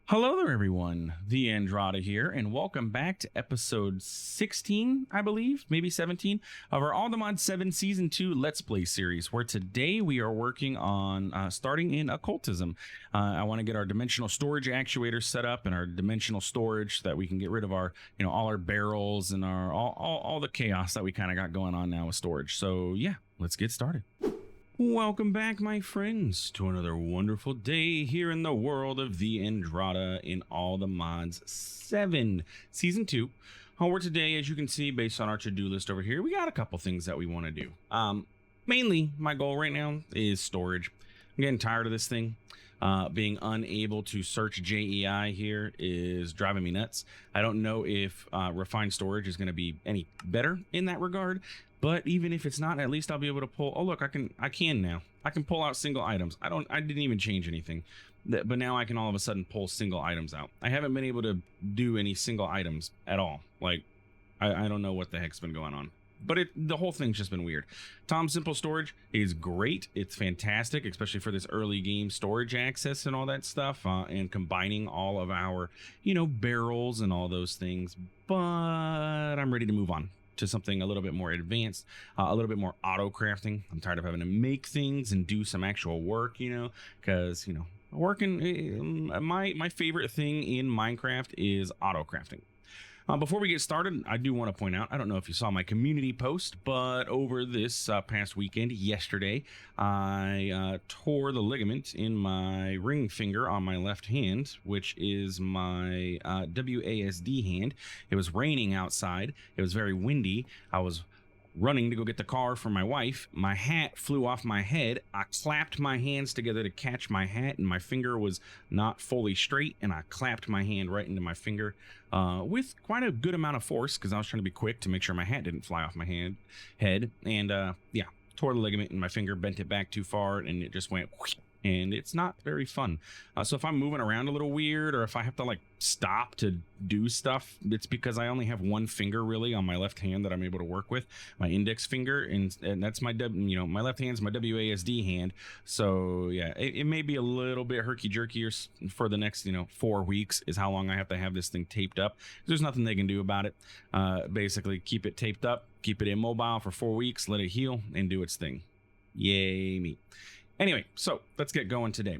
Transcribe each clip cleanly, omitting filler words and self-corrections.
Hello there, everyone. TheAndrata here, and welcome back to episode 16, I believe, maybe 17, of our All the Mod 7 Season 2 Let's Play series, where today we are working on starting in Occultism. I want to get our dimensional storage actuator set up and our dimensional storage so that we can get rid of our, all our barrels and our all the chaos that we kind of got going on now with storage. So yeah, let's get started. Welcome back, my friends, to another wonderful day here in the world of TheAndrata in All the Mods 7 Season 2. Where today, as you can see, based on our to-do list over here, we got a couple things that we want to do. Mainly, my goal right now is storage. I'm getting tired of this thing. Being unable to search JEI here is driving me nuts. I don't know if refined storage is going to be any better in that regard. But even if it's not, at least I'll be able to pull. Oh, look, I can now. I can pull out single items. I didn't even change anything. But now I can all of a sudden pull single items out. I haven't been able to do any single items at all. Like, I don't know what the heck's been going on. But the whole thing's just been weird. Tom Simple Storage is great. It's fantastic, especially for this early game storage access and all that stuff, and combining all of our, barrels and all those things. But I'm ready to move on to something a little bit more advanced, a little bit more auto crafting. I'm tired of having to make things and do some actual work, because, working, my favorite thing in Minecraft is auto crafting. Before we get started, I do want to point out, I don't know if you saw my community post, but over this past weekend, yesterday, I tore the ligament in my ring finger on my left hand, which is my WASD hand. It was raining outside. It was very windy. I was running to go get the car for my wife. My hat flew off my head. I clapped my hands together to catch my hat, and my finger was not fully straight, and I clapped my hand right into my finger with quite a good amount of force, because I was trying to be quick to make sure my hat didn't fly off my head. And yeah, tore the ligament in my finger, bent it back too far, and it just went whoosh, and it's not very fun. So if I'm moving around a little weird, or if I have to stop to do stuff, it's because I only have one finger really on my left hand that I'm able to work with, my index finger, and that's my my left hand's my WASD hand. So yeah, it may be a little bit herky-jerky for the next 4 weeks is how long I have to have this thing taped up. There's nothing they can do about it. Basically keep it taped up, keep it immobile for 4 weeks, let it heal, and do its thing. Yay me. Anyway, so let's get going today.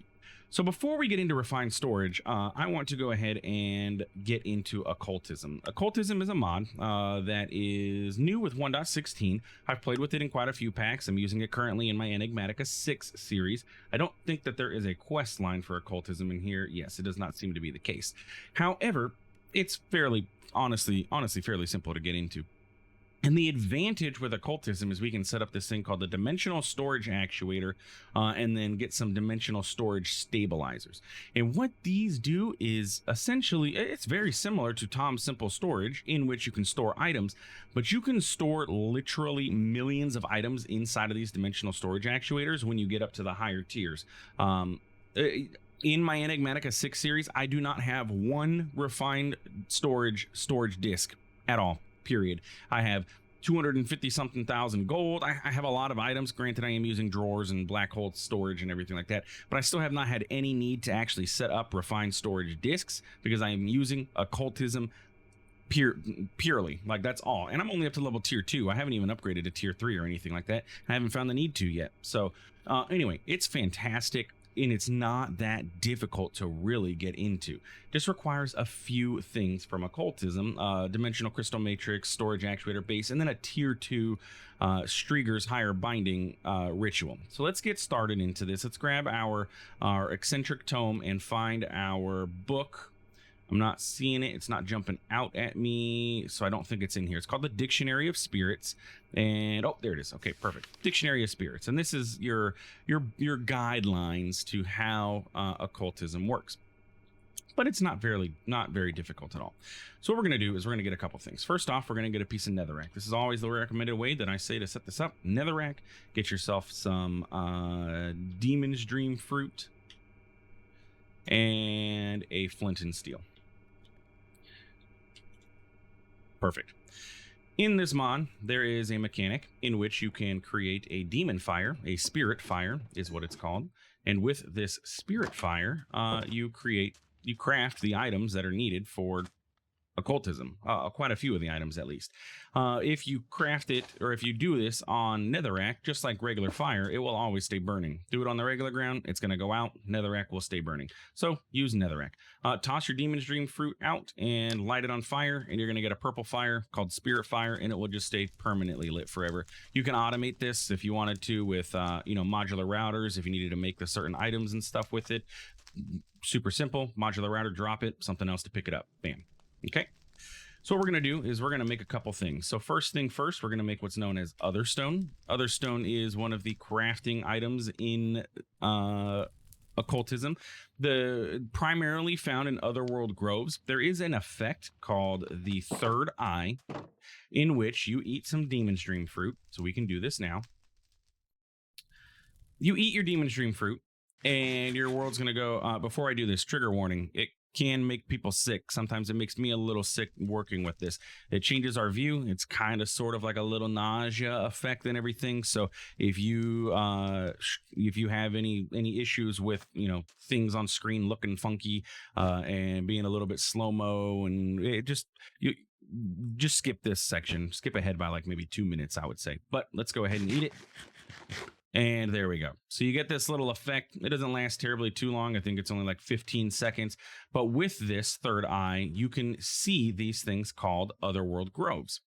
So before we get into refined storage, I want to go ahead and get into Occultism. Occultism is a mod that is new with 1.16. I've played with it in quite a few packs. I'm using it currently in my Enigmatica 6 series. I don't think that there is a quest line for Occultism in here. Yes, it does not seem to be the case. However, it's honestly fairly simple to get into. And the advantage with Occultism is we can set up this thing called the Dimensional Storage Actuator and then get some Dimensional Storage Stabilizers. And what these do is essentially, it's very similar to Tom Simple Storage, in which you can store items, but you can store literally millions of items inside of these Dimensional Storage Actuators when you get up to the higher tiers. In my Enigmatica 6 series, I do not have one refined storage disk at all. Period. I have 250 something thousand gold. I have a lot of items. Granted, I am using drawers and black hole storage and everything like that, but I still have not had any need to actually set up refined storage disks because I am using Occultism purely. Like, that's all. And I'm only up to level tier 2. I haven't even upgraded to tier 3 or anything like that. I haven't found the need to yet. So anyway, it's fantastic. And it's not that difficult to really get into. Just requires a few things from Occultism: Dimensional Crystal Matrix, Storage Actuator Base, and then a Tier 2 Strieger's Higher Binding Ritual. So let's get started into this. Let's grab our Eccentric Tome and find our book. I'm not seeing it. It's not jumping out at me, so I don't think it's in here. It's called the Dictionary of Spirits, and oh, there it is. Okay, perfect. Dictionary of Spirits, and this is your guidelines to how Occultism works. But it's not very difficult at all. So what we're going to do is we're going to get a couple things. First off, we're going to get a piece of netherrack. This is always the recommended way that I say to set this up. Netherrack. Get yourself some Demon's Dream fruit and a flint and steel. Perfect. In this mod, there is a mechanic in which you can create a demon fire, a spirit fire is what it's called. And with this spirit fire, you create you craft the items that are needed for occultism, quite a few of the items at least. If you craft it, or if you do this on netherrack, just like regular fire, it will always stay burning. Do it on the regular ground, it's going to go out. Netherrack will stay burning. So use netherrack. Toss your Demon's Dream fruit out and light it on fire, and you're going to get a purple fire called Spirit Fire, and it will just stay permanently lit forever. You can automate this if you wanted to with modular routers, if you needed to make the certain items and stuff with it. Super simple. Modular router, drop it, something else to pick it up. Bam. Okay, so what we're going to do is we're going to make a couple things. So first thing first, we're going to make what's known as Otherstone. Otherstone is one of the crafting items in occultism, primarily found in Otherworld groves. There is an effect called the Third Eye, in which you eat some Demon's Dream fruit. So we can do this now. You eat your Demon's Dream fruit, and your world's going to go, before I do this, trigger warning, it can make people sick. Sometimes it makes me a little sick working with this. It changes our view. It's kind of sort of like a little nausea effect and everything. So if you have any issues with things on screen looking funky and being a little bit slow-mo, and it just skip this section. Skip ahead by like maybe 2 minutes, I would say. But let's go ahead and eat it. And there we go. So you get this little effect. It doesn't last terribly too long. I think it's only like 15 seconds. But with this Third Eye, you can see these things called Otherworld groves.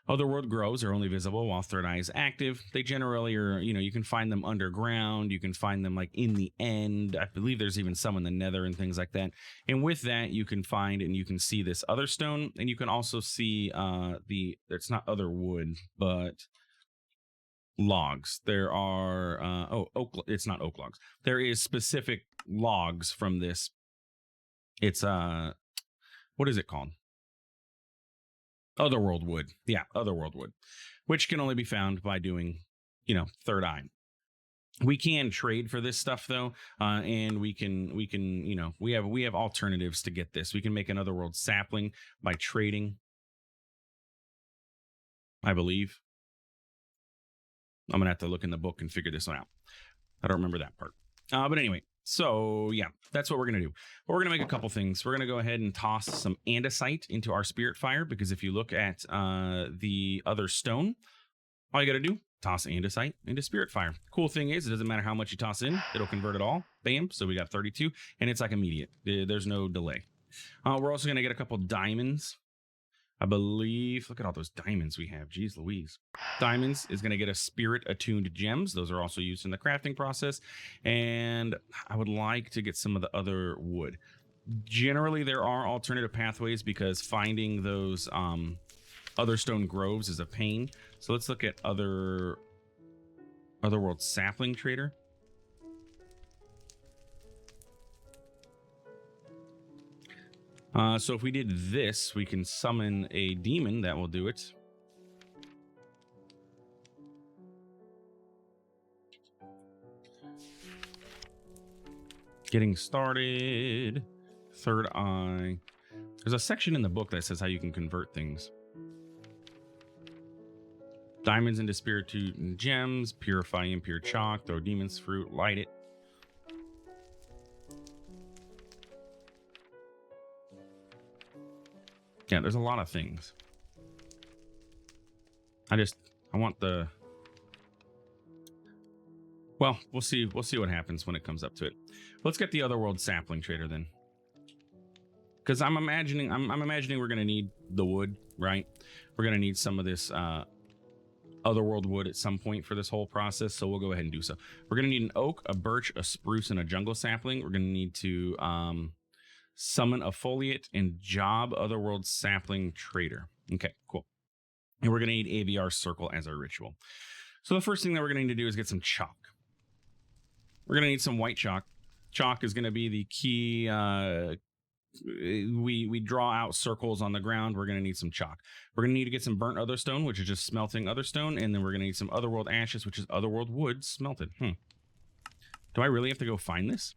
Otherworld groves are only visible while Third Eye is active. They generally are, you can find them underground. You can find them like in the end. I believe there's even some in the nether and things like that. And with that, you can find and you can see this Otherstone. And you can also see it's not Otherwood, but logs. There are it's not oak logs. There is specific logs from this. It's what is it called? Otherworld wood. Yeah, Otherworld wood, which can only be found by doing Third Eye. We can trade for this stuff though, and we can we have alternatives to get this. We can make an Otherworld sapling by trading, I believe. I'm going to have to look in the book and figure this one out. I don't remember that part. But anyway, so yeah, that's what we're going to do. But we're going to make a couple things. We're going to go ahead and toss some andesite into our Spirit Fire, because if you look at the other stone, all you got to do, toss andesite into Spirit Fire. Cool thing is, it doesn't matter how much you toss in, it'll convert it all. Bam. So we got 32, and it's like immediate. There's no delay. We're also going to get a couple diamonds. I believe, look at all those diamonds we have. Jeez Louise. Diamonds is going to get us spirit attuned gems. Those are also used in the crafting process. And I would like to get some of the other wood. Generally, there are alternative pathways, because finding those Otherstone groves is a pain. So let's look at Otherworld sapling trader. So if we did this, we can summon a demon that will do it. Getting started. Third Eye. There's a section in the book that says how you can convert things. Diamonds into spirit and gems. Purify impure chalk. Throw demon's fruit. Light it. Yeah, there's a lot of things. I want the... Well, we'll see what happens when it comes up to it. Let's get the Otherworld sapling trader then. Because I'm imagining we're going to need the wood, right? We're going to need some of this Otherworld wood at some point for this whole process, so we'll go ahead and do so. We're going to need an oak, a birch, a spruce, and a jungle sapling. We're going to need to... summon a foliate and job Otherworld sapling trader. Okay, cool. And we're going to need AVR circle as our ritual. So the first thing that we're going to need to do is get some chalk. We're going to need some white chalk. Chalk is going to be the key. We draw out circles on the ground. We're going to need some chalk. We're going to need to get some burnt otherstone, which is just smelting otherstone. And then we're going to need some Otherworld ashes, which is Otherworld wood smelted. Do I really have to go find this?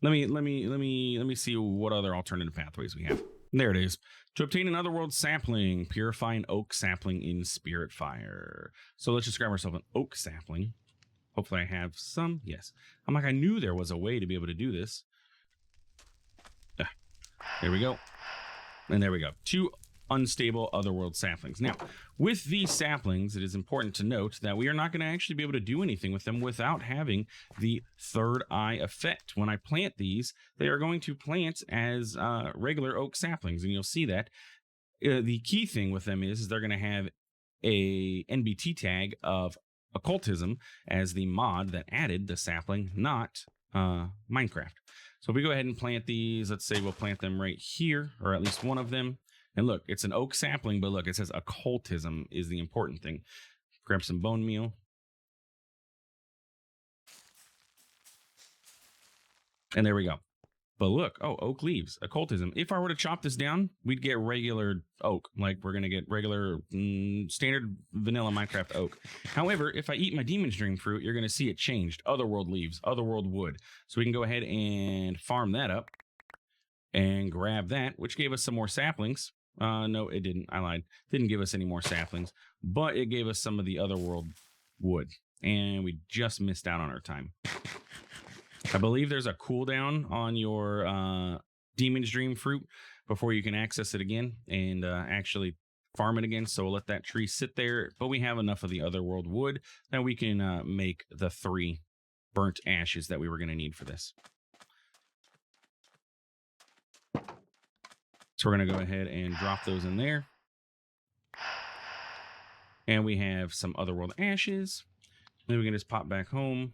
Let me see what other alternative pathways we have. There it is. To obtain an Otherworld sapling, purify an oak sapling in Spirit Fire. So let's just grab ourselves an oak sapling. Hopefully I have some. Yes. I'm like, I knew there was a way to be able to do this. There we go. And there we go. 2 unstable otherworld saplings. Now, with these saplings, it is important to note that we are not going to actually be able to do anything with them without having the third eye effect. When I plant these, they are going to plant as regular oak saplings, and you'll see that. The key thing with them is they're going to have a NBT tag of Occultism as the mod that added the sapling, not Minecraft. So if we go ahead and plant these, let's say we'll plant them right here, or at least one of them. And look, it's an oak sapling, but look, it says Occultism is the important thing. Grab some bone meal. And there we go. But look, oh, oak leaves, Occultism. If I were to chop this down, we'd get regular oak. Like, we're going to get regular, standard vanilla Minecraft oak. However, if I eat my Demon's Dream fruit, you're going to see it changed. Otherworld leaves, otherworld wood. So we can go ahead and farm that up and grab that, which gave us some more saplings. No, it didn't. I lied. Didn't give us any more saplings, but it gave us some of the otherworld wood. And we just missed out on our time. I believe there's a cooldown on your Demon's Dream fruit before you can access it again and actually farm it again. So we'll let that tree sit there. But we have enough of the otherworld wood that we can make the 3 burnt ashes that we were going to need for this. So we're going to go ahead and drop those in there. And we have some otherworld ashes. Then we can just pop back home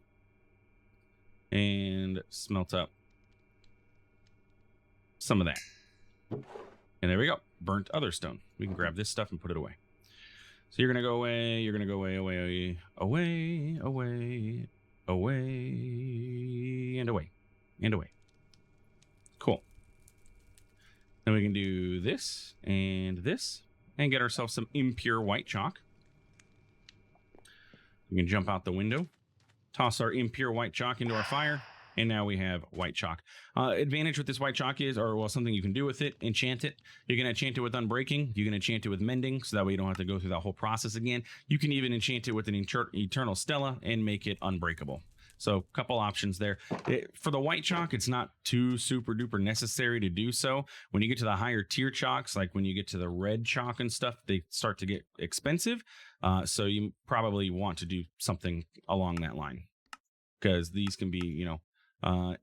and smelt up some of that. And there we go. Burnt other stone. We can grab this stuff and put it away. So you're going to go away. You're going to go away, away, away, away, away, and away, and away. Cool. Then we can do this, and get ourselves some impure white chalk. We can jump out the window, toss our impure white chalk into our fire, and now we have white chalk. Advantage with this white chalk is, or well, something you can do with it, enchant it. You can enchant it with unbreaking. You can enchant it with mending, so that way you don't have to go through that whole process again. You can even enchant it with an eternal stella and make it unbreakable. So a couple options there. For the white chalk, it's not too super duper necessary to do so. When you get to the higher tier chalks, like when you get to the red chalk and stuff, they start to get expensive. So you probably want to do something along that line, because these can be,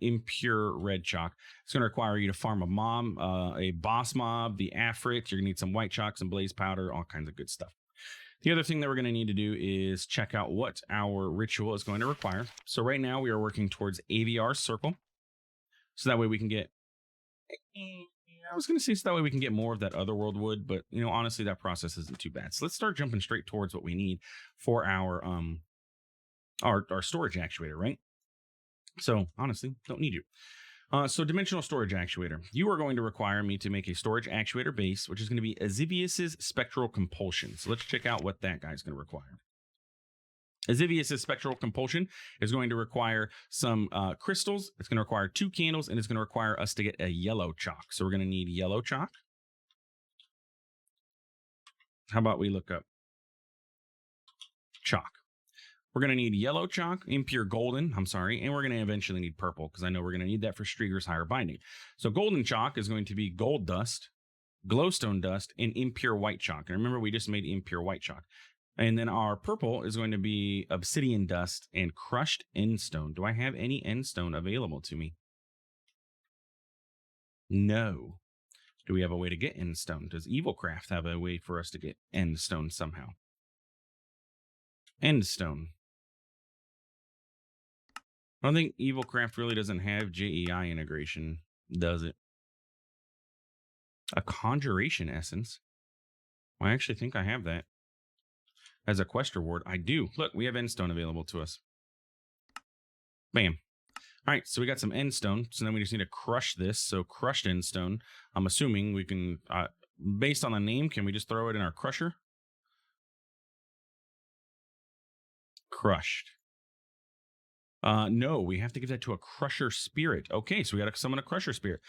impure red chalk. It's going to require you to farm a mob, a boss mob, the Afrit. You're going to need some white chalk, some blaze powder, all kinds of good stuff. The other thing that we're going to need to do is check out what our ritual is going to require. So right now we are working towards AVR circle. So that way we can get, I was going to say, so that way we can get more of that otherworld wood, but honestly, that process isn't too bad. So let's start jumping straight towards what we need for our storage actuator, right? So honestly, don't need you. So dimensional storage actuator. You are going to require me to make a storage actuator base, which is going to be Azivius's Spectral Compulsion. So let's check out what that guy's going to require. Azivius's Spectral Compulsion is going to require some crystals. It's going to require 2 candles, and it's going to require us to get a yellow chalk. So we're going to need yellow chalk. How about we look up chalk? We're going to need yellow chalk, impure golden, and we're going to eventually need purple, because I know we're going to need that for Strieger's higher binding. So golden chalk is going to be gold dust, glowstone dust, and impure white chalk. And remember, we just made impure white chalk. And then our purple is going to be obsidian dust and crushed endstone. Do I have any endstone available to me? No. Do we have a way to get endstone? Does Evilcraft have a way for us to get endstone somehow? Endstone. I don't think Evilcraft really doesn't have JEI integration, does it? A conjuration essence. Well, I actually think I have that. As a quest reward, I do. Look, we have endstone available to us. Bam. All right, so we got some endstone. So then we just need to crush this. So crushed endstone. I'm assuming we can, based on the name, can we just throw it in our crusher? Crushed. No, we have to give that to a crusher spirit. Okay, so we got to summon a crusher spirit.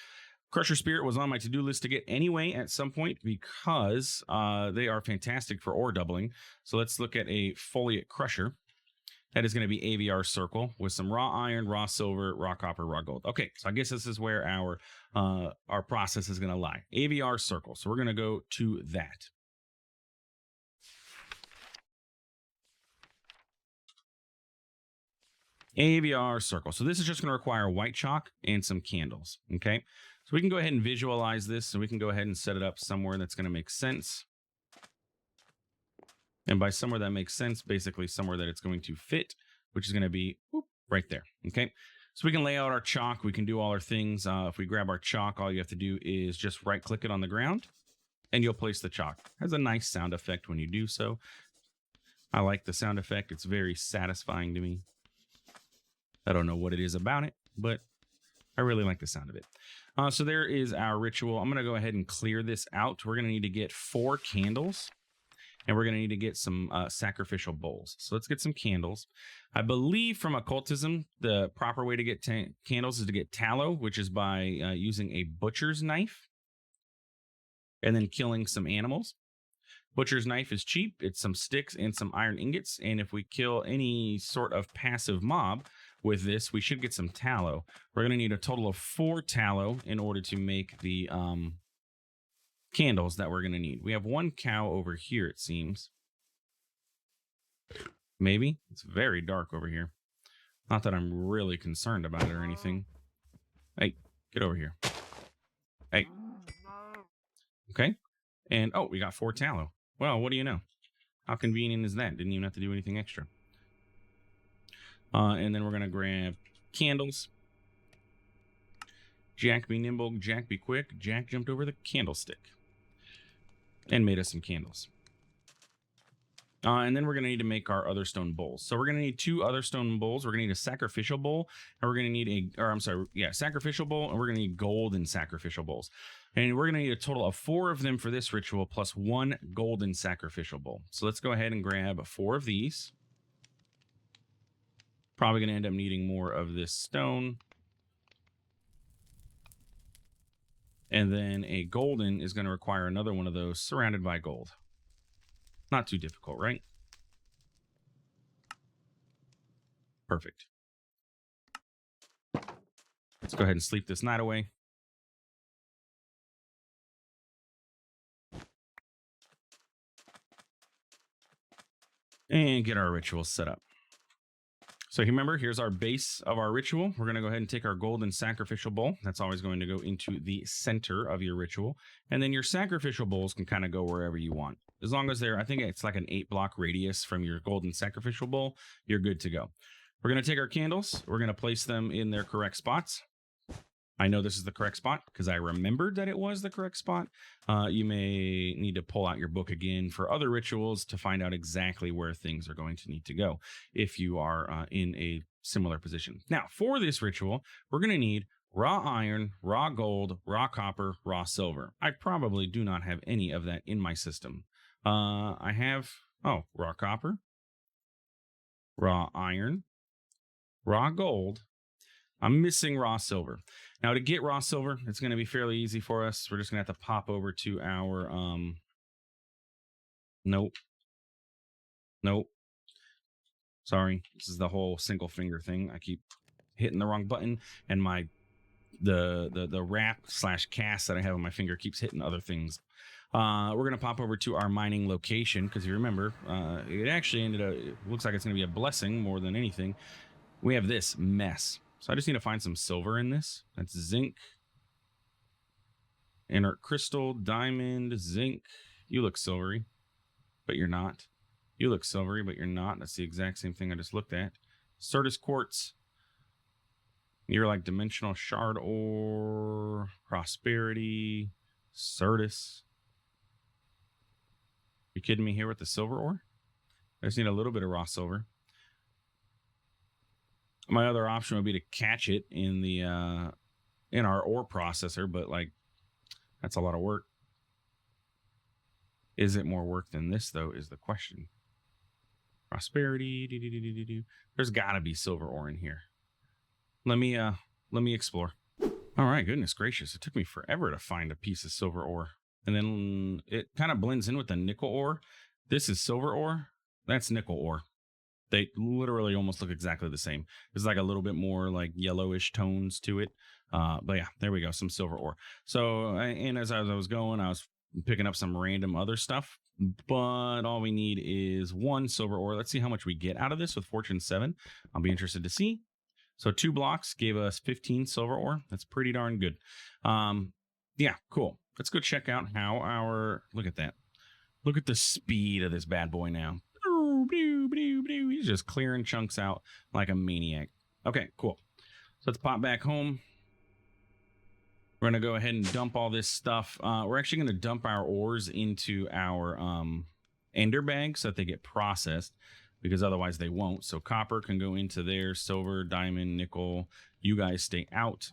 Crusher spirit was on my to-do list to get anyway at some point, because they are fantastic for ore doubling. So let's look at a foliate crusher. That is going to be AVR circle with some raw iron, raw silver, raw copper, raw gold. Okay, so I guess this is where our process is going to lie. AVR circle. So we're going to go to that. AVR circle. So this is just going to require white chalk and some candles. Okay, so we can go ahead and visualize this, and we can go ahead and set it up somewhere that's going to make sense. And by somewhere that makes sense, basically somewhere that it's going to fit, which is going to be right there. Okay, so we can lay out our chalk. We can do all our things. If we grab our chalk, all you have to do is just right click it on the ground and you'll place the chalk. It has a nice sound effect when you do so. I like the sound effect. It's very satisfying to me. I don't know what it is about it, but I really like the sound of it. So there is our ritual. I'm going to go ahead and clear this out. We're going to need to get 4 candles, and we're going to need to get some sacrificial bowls. So let's get some candles. I believe from occultism, the proper way to get candles is to get tallow, which is by using a butcher's knife and then killing some animals. Butcher's knife is cheap. It's some sticks and some iron ingots. And if we kill any sort of passive mob with this, we should get some tallow. We're going to need a total of 4 tallow in order to make the candles that we're going to need. We have 1 cow over here, it seems. Maybe. It's very dark over here. Not that I'm really concerned about it or anything. Hey, get over here. Hey. Okay. And, oh, we got 4 tallow. Well, what do you know? How convenient is that? Didn't even have to do anything extra. And then we're going to grab candles. Jack be nimble, Jack be quick. Jack jumped over the candlestick and made us some candles. And then we're going to need to make our other stone bowls. So we're going to need 2 other stone bowls. We're going to need a sacrificial bowl, and we're going to need sacrificial bowl, and we're going to need golden sacrificial bowls. And we're going to need a total of 4 of them for this ritual, plus 1 golden sacrificial bowl. So let's go ahead and grab 4 of these. Probably going to end up needing more of this stone. And then a golden is going to require another one of those surrounded by gold. Not too difficult, right? Perfect. Let's go ahead and sleep this night away. And get our ritual set up. So remember, here's our base of our ritual. We're going to go ahead and take our golden sacrificial bowl. That's always going to go into the center of your ritual. And then your sacrificial bowls can kind of go wherever you want. As long as they're, I think it's like an 8-block radius from your golden sacrificial bowl, you're good to go. We're going to take our candles. We're going to place them in their correct spots. I know this is the correct spot because I remembered that it was the correct spot. You may need to pull out your book again for other rituals to find out exactly where things are going to need to go if you are in a similar position. Now, for this ritual, we're going to need raw iron, raw gold, raw copper, raw silver. I probably do not have any of that in my system. I have, raw copper, raw iron, raw gold. I'm missing raw silver. Now, to get raw silver, it's going to be fairly easy for us. We're just going to have to pop over to our, nope. Sorry, this is the whole single finger thing. I keep hitting the wrong button, and the wrap / cast that I have on my finger keeps hitting other things. We're going to pop over to our mining location, because you remember, it actually it looks like it's going to be a blessing more than anything. We have this mess. So I just need to find some silver in this. That's zinc, inert crystal, diamond, zinc. You look silvery, but you're not. You look silvery, but you're not. That's the exact same thing I just looked at. Certus quartz. You're like dimensional shard ore, prosperity, Certus. You kidding me here with the silver ore? I just need a little bit of raw silver. My other option would be to catch it in the in our ore processor, but like that's a lot of work. Is it more work than this though? Is the question. Prosperity. There's got to be silver ore in here. Let me explore. All right, goodness gracious! It took me forever to find a piece of silver ore, and then it kind of blends in with the nickel ore. This is silver ore. That's nickel ore. They literally almost look exactly the same. There's like a little bit more like yellowish tones to it. But yeah, there we go. Some silver ore. So, and as I was going, I was picking up some random other stuff. But all we need is 1 silver ore. Let's see how much we get out of this with Fortune 7. I'll be interested to see. So 2 blocks gave us 15 silver ore. That's pretty darn good. Yeah, cool. Let's go check out how our, look at that. Look at the speed of this bad boy now. He's just clearing chunks out like a maniac. Okay, cool. So let's pop back home. We're going to go ahead and dump all this stuff. We're actually going to dump our ores into our ender bags so that they get processed, because otherwise they won't. So copper can go into there, silver, diamond, nickel. You guys stay out.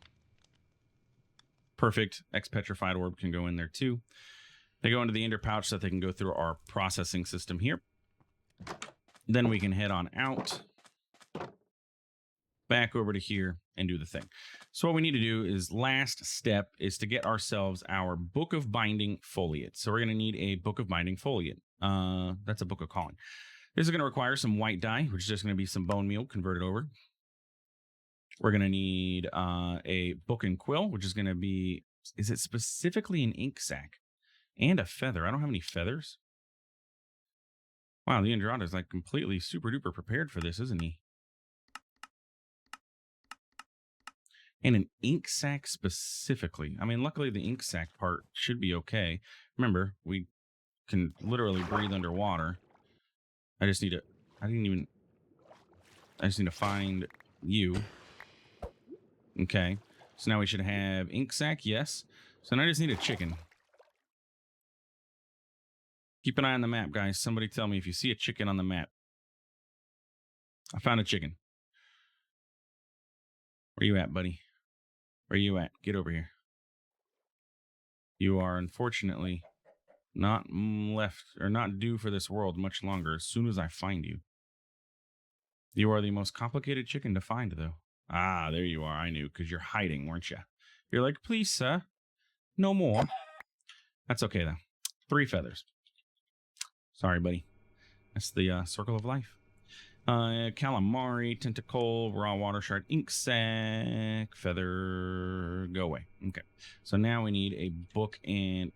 Perfect. X-petrified orb can go in there too. They go into the ender pouch so that they can go through our processing system here. Then we can head on out, back over to here, and do the thing. So what we need to do is, last step is to get ourselves our Book of Binding Foliate. So we're going to need a Book of Binding Foliate. That's a Book of Calling. This is going to require some white dye, which is just going to be some bone meal converted over. We're going to need a Book and Quill, which is going to be, is it specifically an ink sac? And a feather. I don't have any feathers. Wow, TheAndrata is like completely super duper prepared for this, isn't he? And an ink sac specifically. I mean, luckily the ink sac part should be okay. Remember, we can literally breathe underwater. I just need to, I just need to find you. Okay. So now we should have ink sac, yes. So now I just need a chicken. Keep an eye on the map, guys. Somebody tell me if you see a chicken on the map. I found a chicken. Where you at, buddy? Where you at? Get over here. You are unfortunately not left or not due for this world much longer as soon as I find you. You are the most complicated chicken to find, though. Ah, there you are. I knew, because you're hiding, weren't you? You're like, please, sir, no more. That's okay, though. 3 feathers. Sorry, buddy. That's the circle of life. Calamari, tentacle, raw water shard, ink sac, feather, go away. Okay. So now we need a book and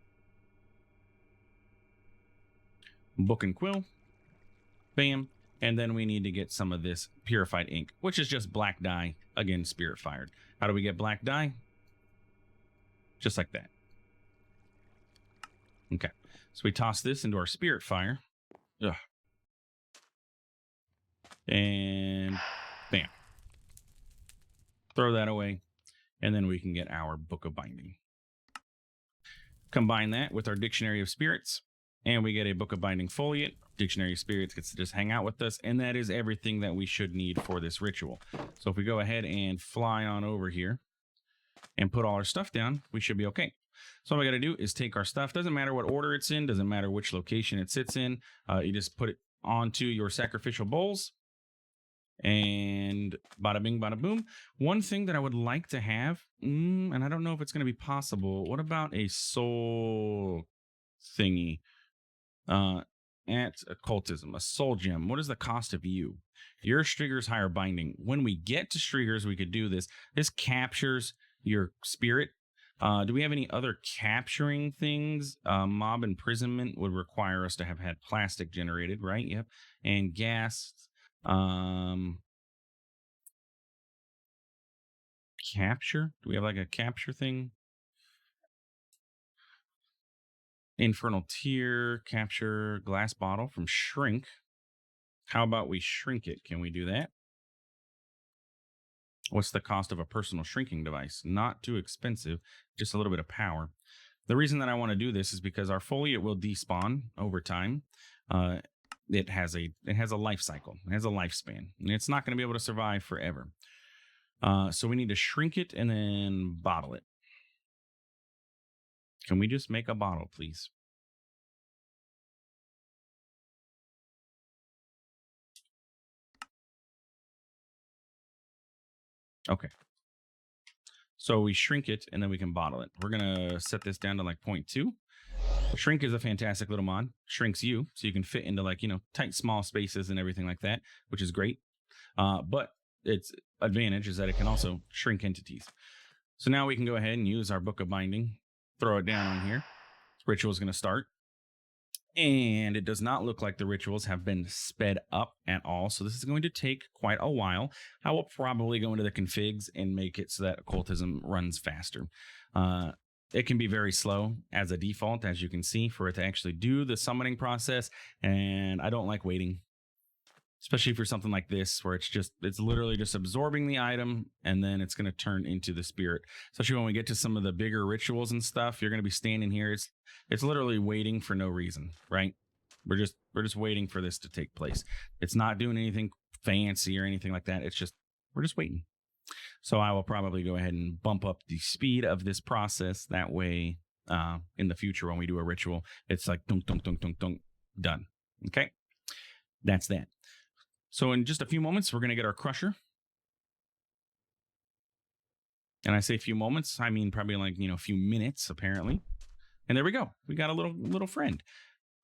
quill. Bam. And then we need to get some of this purified ink, which is just black dye, again, spirit fired. How do we get black dye? Just like that. Okay. So we toss this into our spirit fire. Ugh. And bam. Throw that away. And then we can get our Book of Binding. Combine that with our Dictionary of Spirits, and we get a Book of Binding Foliate. Dictionary of Spirits gets to just hang out with us, and that is everything that we should need for this ritual. So if we go ahead and fly on over here and put all our stuff down, we should be okay. So all we got to do is take our stuff. Doesn't matter what order it's in, doesn't matter which location it sits in. You just put it onto your sacrificial bowls, and bada bing, bada boom. One thing that I would like to have, and I don't know if it's going to be possible. What about a soul thingy? At Occultism, a soul gem. What is the cost of you? Your Strigger's higher binding. When we get to Striggers, we could do this. This captures your spirit. Do we have any other capturing things? Mob imprisonment would require us to have had plastic generated, right? Yep. And gas. Capture? Do we have like a capture thing? Infernal Tear, capture glass bottle from Shrink. How about we shrink it? Can we do that? What's the cost of a personal shrinking device? Not too expensive, just a little bit of power. The reason that I want to do this is because our foliate will despawn over time. It has a life cycle. It has a lifespan, and it's not going to be able to survive forever. So we need to shrink it and then bottle it. Can we just make a bottle, please? Okay. So we shrink it and then we can bottle it. We're going to set this down to like 0.2. Shrink is a fantastic little mod. Shrinks you, so you can fit into like, tight, small spaces and everything like that, which is great. But its advantage is that it can also shrink entities. So now we can go ahead and use our Book of Binding, throw it down on here. Ritual is going to start. And it does not look like the rituals have been sped up at all. So this is going to take quite a while. I will probably go into the configs and make it so that occultism runs faster. It can be very slow as a default, as you can see, for it to actually do the summoning process. And I don't like waiting, especially for something like this, where it's literally just absorbing the item and then it's going to turn into the spirit. Especially when we get to some of the bigger rituals and stuff, you're going to be standing here. It's literally waiting for no reason, right? We're just waiting for this to take place. It's not doing anything fancy or anything like that. We're just waiting. So I will probably go ahead and bump up the speed of this process. That way, in the future, when we do a ritual, it's like dunk, dunk, dunk, dunk, dunk, done. Okay, that's that. So in just a few moments, we're going to get our crusher. And I say a few moments, I mean probably like, a few minutes, apparently. And there we go. We got a little friend.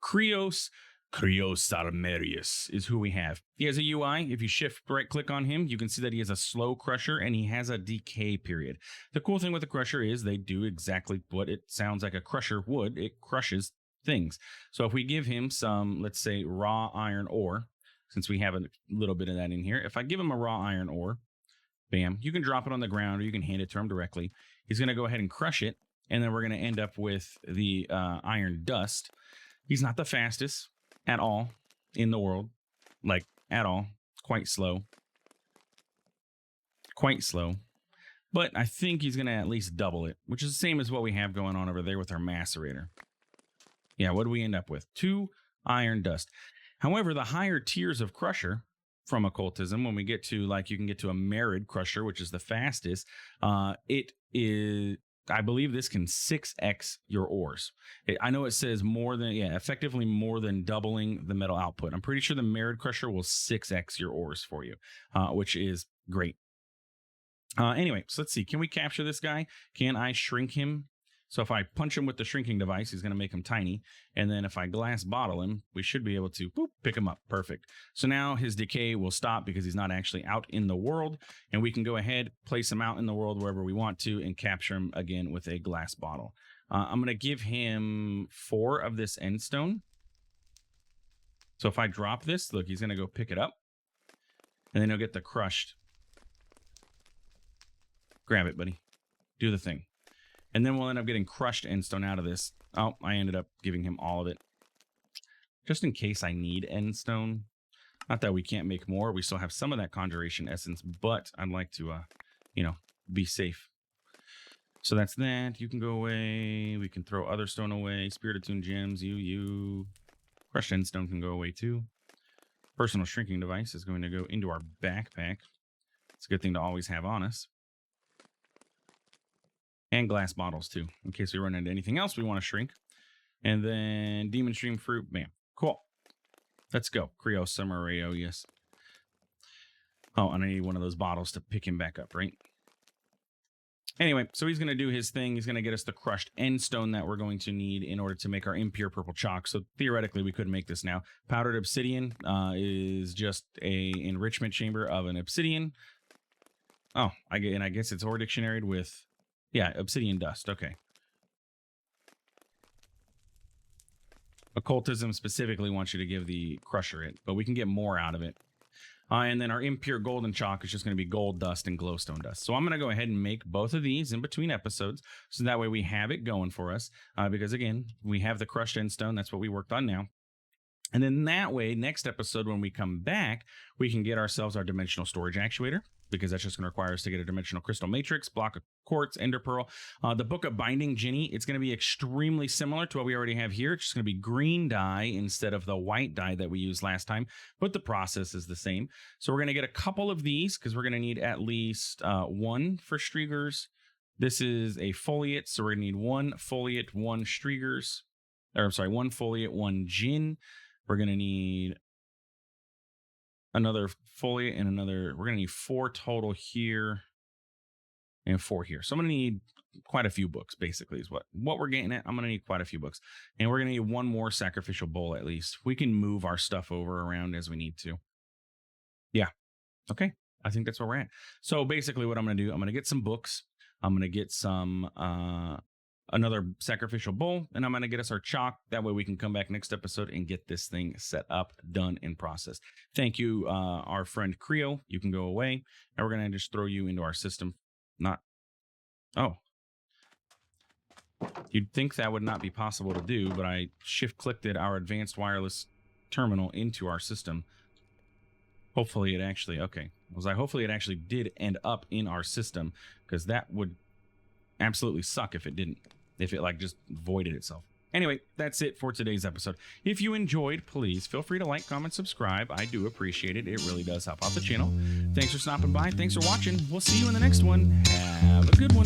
Krios Armerius is who we have. He has a UI. If you shift right click on him, you can see that he has a slow crusher and he has a decay period. The cool thing with the crusher is they do exactly what it sounds like a crusher would. It crushes things. So if we give him some, let's say, raw iron ore, since we have a little bit of that in here, if I give him a raw iron ore, bam, you can drop it on the ground or you can hand it to him directly. He's going to go ahead and crush it. And then we're going to end up with the iron dust. He's not the fastest at all in the world, like at all. Quite slow. But I think he's going to at least double it, which is the same as what we have going on over there with our macerator. Yeah, what do we end up with? 2 iron dust. However, the higher tiers of crusher from occultism, when we get to, like, you can get to a merid crusher, which is the fastest, it is, I believe this can 6x your ores. I know it says more than, effectively more than doubling the metal output. I'm pretty sure the merid crusher will 6x your ores for you, which is great. Anyway, so let's see. Can we capture this guy? Can I shrink him? So if I punch him with the shrinking device, he's going to make him tiny. And then if I glass bottle him, we should be able to pick him up. Perfect. So now his decay will stop because he's not actually out in the world. And we can go ahead, place him out in the world wherever we want to, and capture him again with a glass bottle. I'm going to give him 4 of this end stone. So if I drop this, look, he's going to go pick it up. And then he'll get the crushed. Grab it, buddy. Do the thing. And then we'll end up getting crushed endstone out of this. Oh, I ended up giving him all of it. Just in case I need endstone. Not that we can't make more. We still have some of that conjuration essence, but I'd like to, be safe. So that's that. You can go away. We can throw other stone away. Spirit attuned gems, you. Crushed endstone can go away too. Personal shrinking device is going to go into our backpack. It's a good thing to always have on us. And glass bottles too, in case we run into anything else we want to shrink. And then demon stream fruit, bam. Cool. Let's go. Creo Summereo, yes. Oh, and I need one of those bottles to pick him back up, right? Anyway, so he's going to do his thing. He's going to get us the crushed end stone that we're going to need in order to make our impure purple chalk. So theoretically, we could make this now. Powdered obsidian is just a enrichment chamber of an obsidian. Oh, I guess it's ore dictionaried with... Yeah, obsidian dust. Okay. Occultism specifically wants you to give the crusher it, but we can get more out of it. And then our impure golden chalk is just going to be gold dust and glowstone dust. So I'm going to go ahead and make both of these in between episodes, so that way we have it going for us. Because again, we have the crushed endstone. That's what we worked on now. And then that way, next episode, when we come back, we can get ourselves our dimensional storage actuator, because that's just going to require us to get a dimensional crystal matrix, block of quartz, ender pearl. The Book of Binding Ginny, it's going to be extremely similar to what we already have here. It's just going to be green dye instead of the white dye that we used last time, but the process is the same. So we're going to get a couple of these, because we're going to need at least 1 for Striegers. This is a foliate, so we're going to need 1 foliate, 1 Striegers. Or I'm sorry, 1 foliate, 1 gin. We're going to need another foliate and another. We're going to need 4 total here. and 4 here. So I'm going to need quite a few books, basically, is what we're getting at. I'm going to need quite a few books. And we're going to need 1 more sacrificial bowl at least. We can move our stuff over around as we need to. Yeah. Okay. I think that's where we're at. So basically what I'm going to do, I'm going to get some books. I'm going to get some another sacrificial bowl, and I'm going to get us our chalk. That way we can come back next episode and get this thing set up, done, and processed. Thank you, our friend Creo. You can go away, and we're going to just throw you into our system. Oh. You'd think that would not be possible to do, but I shift-clicked our advanced wireless terminal into our system. Hopefully it actually, okay. Hopefully it actually did end up in our system, because that would absolutely suck if it didn't. If it just voided itself. Anyway, that's it for today's episode. If you enjoyed, please feel free to like, comment, subscribe. I do appreciate it. It really does help out the channel. Thanks for stopping by. Thanks for watching. We'll see you in the next one. Have a good one.